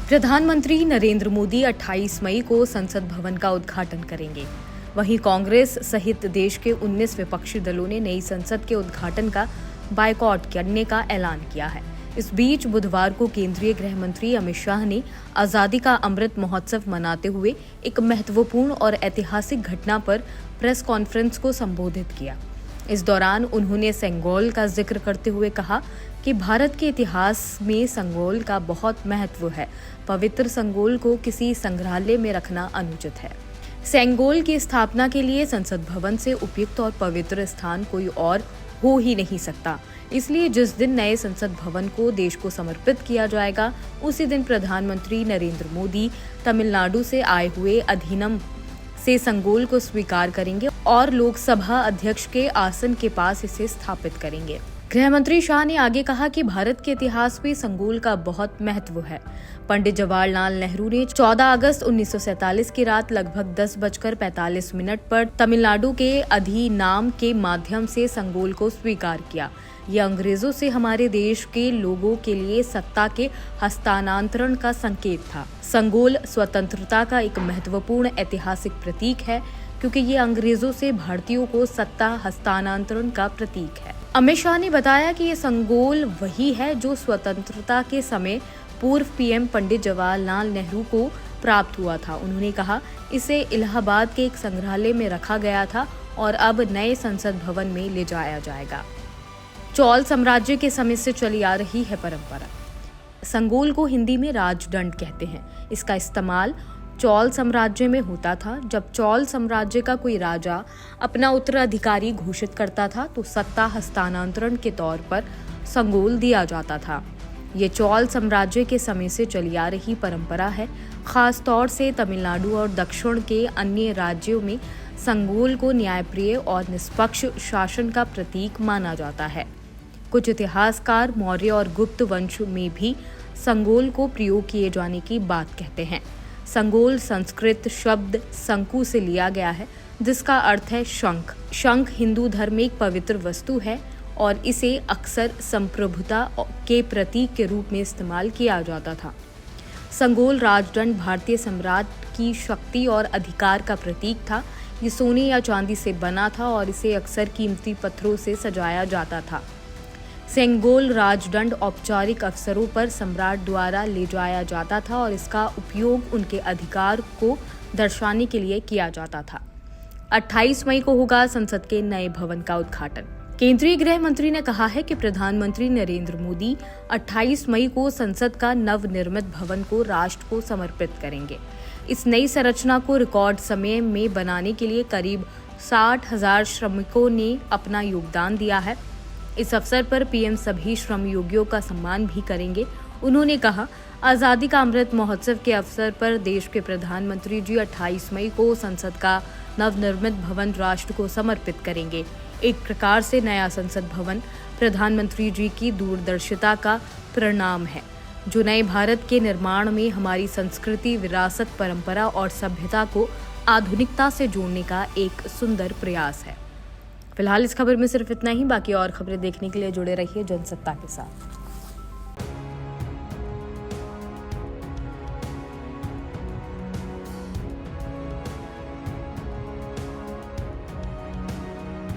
प्रधानमंत्री नरेंद्र मोदी 28 मई को संसद भवन का उद्घाटन करेंगे। वहीं कांग्रेस सहित देश के 19 विपक्षी दलों ने नई संसद के उद्घाटन का बायकॉट करने का ऐलान किया है। इस बीच बुधवार को केंद्रीय गृह मंत्री अमित शाह ने आजादी का अमृत महोत्सव मनाते हुए एक महत्वपूर्ण और ऐतिहासिक घटना पर प्रेस कॉन्फ्रेंस को संबोधित किया। इस दौरान उन्होंने संगोल का जिक्र करते हुए कहा कि भारत के इतिहास में संगोल का बहुत महत्व है। पवित्र संगोल को किसी संग्रहालय में रखना अनुचित है। संगोल की स्थापना के लिए संसद भवन से उपयुक्त और पवित्र स्थान कोई और हो ही नहीं सकता। इसलिए जिस दिन नए संसद भवन को देश को समर्पित किया जाएगा, उसी दिन प्रधानमंत्री नरेंद्र मोदी तमिलनाडु से आए हुए अधिनियम से संगोल को स्वीकार करेंगे और लोकसभा अध्यक्ष के आसन के पास इसे स्थापित करेंगे। गृह मंत्री शाह ने आगे कहा कि भारत के इतिहास में संगोल का बहुत महत्व है। पंडित जवाहरलाल नेहरू ने 14 अगस्त 1947 की रात लगभग 10:45 पर तमिलनाडु के अधिनाम के माध्यम से संगोल को स्वीकार किया। यह अंग्रेजों से हमारे देश के लोगों के लिए सत्ता के हस्तांतरण का संकेत था। संगोल स्वतंत्रता का एक महत्वपूर्ण ऐतिहासिक प्रतीक है, क्योंकि ये अंग्रेजों से भारतीयों को सत्ता हस्तांतरण का प्रतीक है। अमित शाह ने बताया कि ये संगोल वही है जो स्वतंत्रता के समय पूर्व पीएम पंडित जवाहरलाल नेहरू को प्राप्त हुआ था। उन्होंने कहा, इसे इलाहाबाद के एक संग्रहालय में रखा गया था और अब नए संसद भवन में ले जाया जाएगा। चोल साम्राज्य के समय से चली आ रही है परंपरा। संगोल को हिंदी में राजदंड कहते हैं। इसका इस्तेमाल चोल साम्राज्य में होता था। जब चोल साम्राज्य का कोई राजा अपना उत्तराधिकारी घोषित करता था तो सत्ता हस्तांतरण के तौर पर संगोल दिया जाता था। ये चोल साम्राज्य के समय से चली आ रही परंपरा है। खास तौर से तमिलनाडु और दक्षिण के अन्य राज्यों में संगोल को न्यायप्रिय और निष्पक्ष शासन का प्रतीक माना जाता है। कुछ इतिहासकार मौर्य और गुप्त वंश में भी संगोल को प्रयोग किए जाने की बात कहते हैं। संगोल संस्कृत शब्द शंकु से लिया गया है, जिसका अर्थ है शंख। शंख हिंदू धर्म में एक पवित्र वस्तु है और इसे अक्सर संप्रभुता के प्रतीक के रूप में इस्तेमाल किया जाता था। संगोल राजदंड भारतीय सम्राट की शक्ति और अधिकार का प्रतीक था। ये सोने या चांदी से बना था और इसे अक्सर कीमती पत्थरों से सजाया जाता था। संगोल राजदंड औपचारिक अवसरों पर सम्राट द्वारा ले जाया जाता था और इसका उपयोग उनके अधिकार को दर्शाने के लिए किया जाता था। 28 मई को होगा संसद के नए भवन का उद्घाटन। केंद्रीय गृह मंत्री ने कहा है कि प्रधानमंत्री नरेंद्र मोदी 28 मई को संसद का नवनिर्मित भवन को राष्ट्र को समर्पित करेंगे। इस नई संरचना को रिकॉर्ड समय में बनाने के लिए करीब 60,000 श्रमिकों ने अपना योगदान दिया है। इस अवसर पर पीएम सभी श्रमयोगियों का सम्मान भी करेंगे। उन्होंने कहा, आजादी का अमृत महोत्सव के अवसर पर देश के प्रधानमंत्री जी 28 मई को संसद का नवनिर्मित भवन राष्ट्र को समर्पित करेंगे। एक प्रकार से नया संसद भवन प्रधानमंत्री जी की दूरदर्शिता का परिणाम है, जो नए भारत के निर्माण में हमारी संस्कृति, विरासत, परंपरा और सभ्यता को आधुनिकता से जोड़ने का एक सुंदर प्रयास है। फिलहाल इस खबर में सिर्फ इतना ही। बाकी और खबरें देखने के लिए जुड़े रहिए जनसत्ता के साथ।